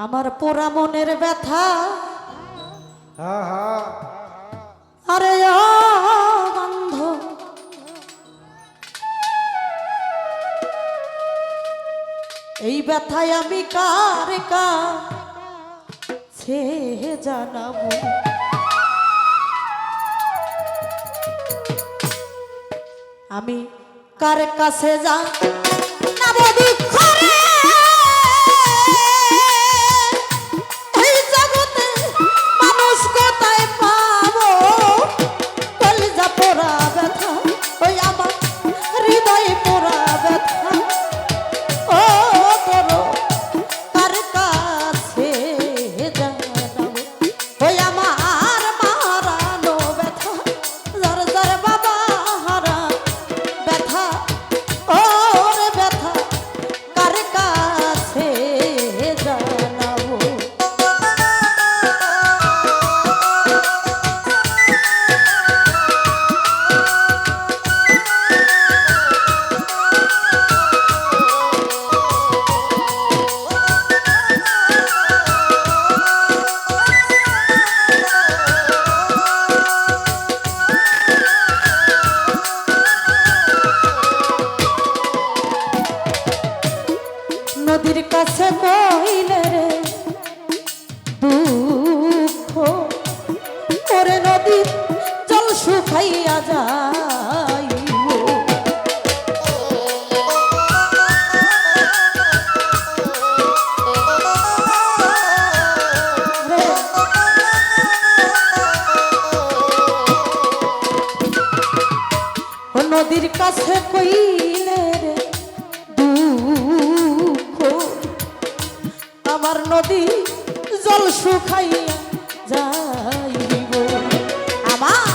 আমার পোড়া মনের ব্যথা আরে ও বন্ধু এই ব্যথায় আমি কার কাছে জানাবো আমি কার কাছে জানাবো দুঃখ রে এই জগতে মানুষ কোথায় পাবো কলিজা পোড়া ব্যথা ওই আমার হৃদয় পোড়া ব্যথা ও তোর কার কাছে জানাবো ওই আমার মারানো ব্যথা যার যার বাবা হারা ব্যথা ও রে ব্যথা কার কাছে জানাবো নদীর কাছে কইলে রে দুঃখ ওরে নদীর জল শুকাইয়া যায় নদীর কাছে কইলে রে দুঃখ আমার নদী জল শুকাইয়া যাইব আমার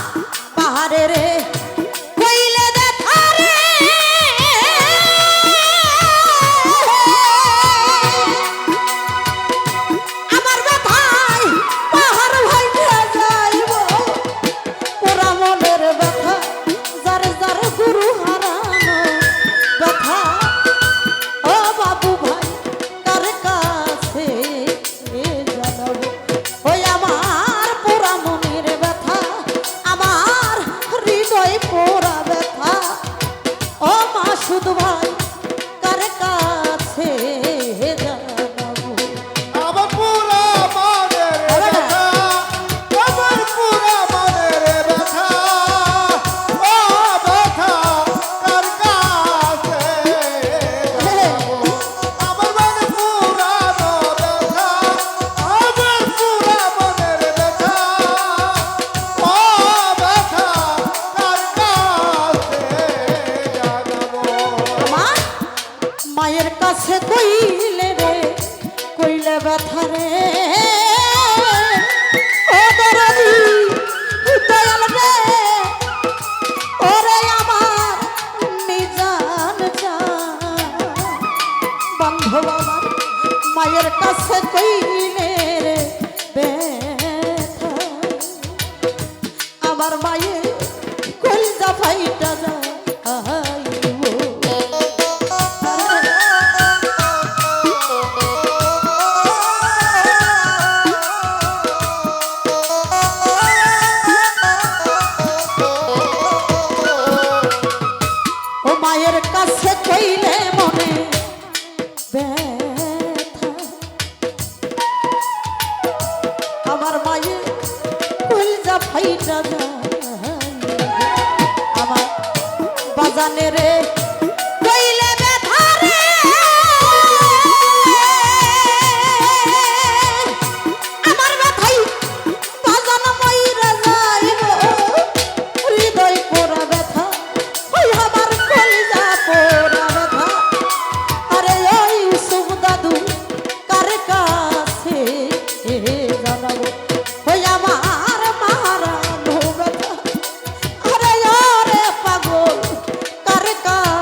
পাহাড়ে রে কইলে দেখা রে আমার ব্যথায় পাহাড় ভাইতে যাইব পোড়া মনের ব্যথা যার যার গুরু হারানো ব্যথা ও বাবু ভাই কার কাছে জানাবো ওই আমার পোড়া মনের ব্যথা আমার হৃদয় পোড়া ব্যথা ও মাসুদ ভাই কার কাছে জানাবো আমার পুরা মনের ব্যথা, আমার পুরা মনের ব্যথা, ও ব্যথা কার কাছে জানাবো? আমার মনে পুরানো ব্যথা, আমার পুরা মনের ব্যথা, ও ব্যথা কার কাছে জানাবো? আমার মায়ের কাছে কইলে রে কইলে ব্যথা রে ও দরদি দয়াল রে ওরে আমার নিজান বান্ধব আমার মায়ের কাছে কইলে রে ব্যথা আমার মায়ের কলিজা ফাইটা যায় ও মায়ের কাছে কইলে মনে ব্যথা আমার মায়ের কলিজা ফাইটা যায় আমার বাজানে রে কইলে ব্যথা রে আমার ব্যথাই বাজান মইরা যাইব হৃদয় পোড়া ব্যথা ওই আমার কলিজা পোড়া ব্যথা আরে ওই ইউসুফ দাদু কার কাছে জানাবো ওই আমার মারানো ব্যথা আরে ওরে পাগল কার কাছে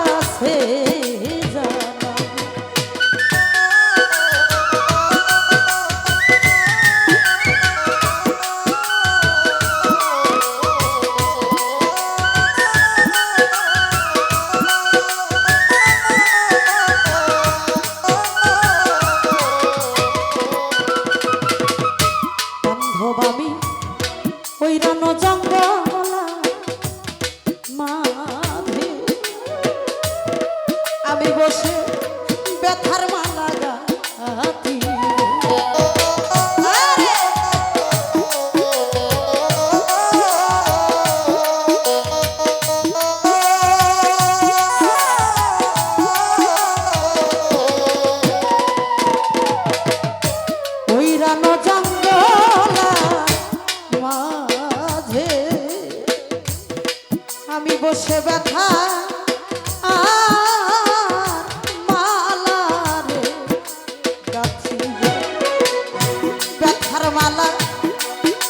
মালা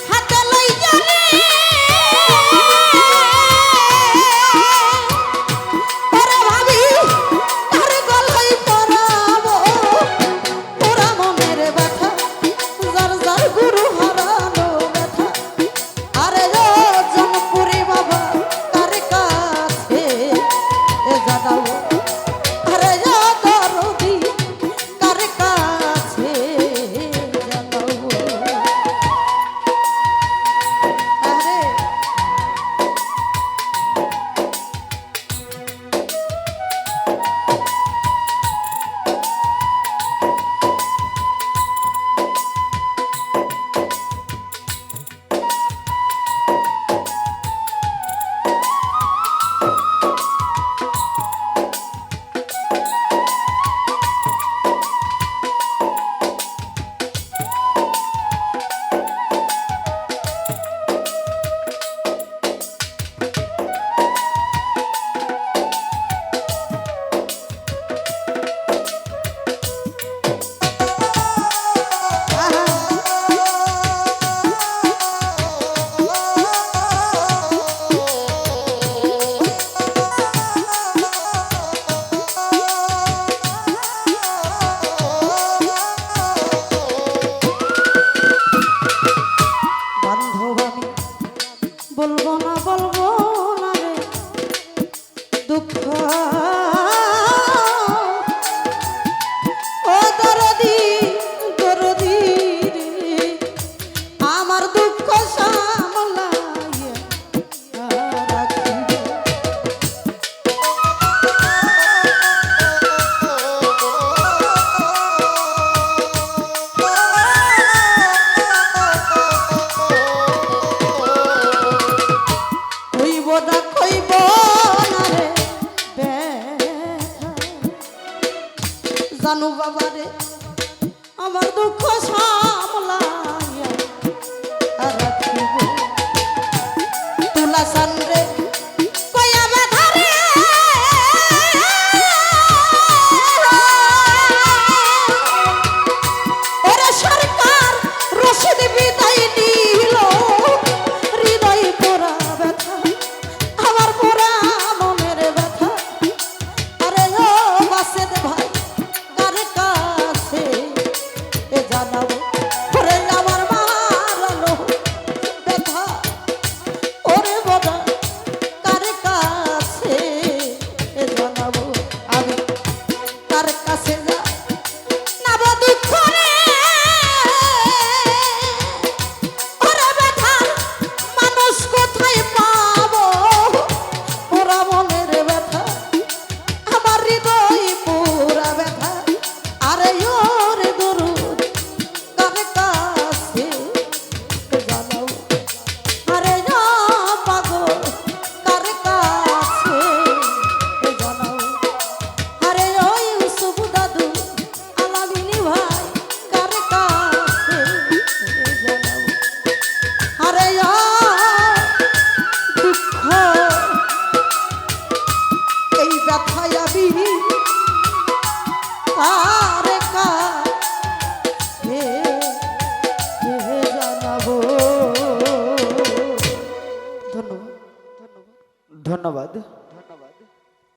হাতে লইয়া রে ওরে ভাবি তার গলায় পরাবো ওরা মনের ব্যথা যার যার গুরু হারানো ব্যথা আরে জনপুরি বাবা কার কাছে জানাবো আরে দরদি কার কাছে জানাবো আরে বান্ধব আমি বলবো না রে দুঃখ ও দরদি দরদি রে আমার দুঃখ সামলাইয়া রাখিবে কইব না রে ব্যথা জানু বাবা রে আমার দুঃখ সামলাইয়া রাখিব তুলা সান রে কয়া ব্যথা রে ওরে সরকার রশিদ বিদায় নিল হৃদয় পোড়া ব্যথা আমার পোড়া মনের ব্যথা আরে ও বাসেদ ভাই কার কাছে জানাবো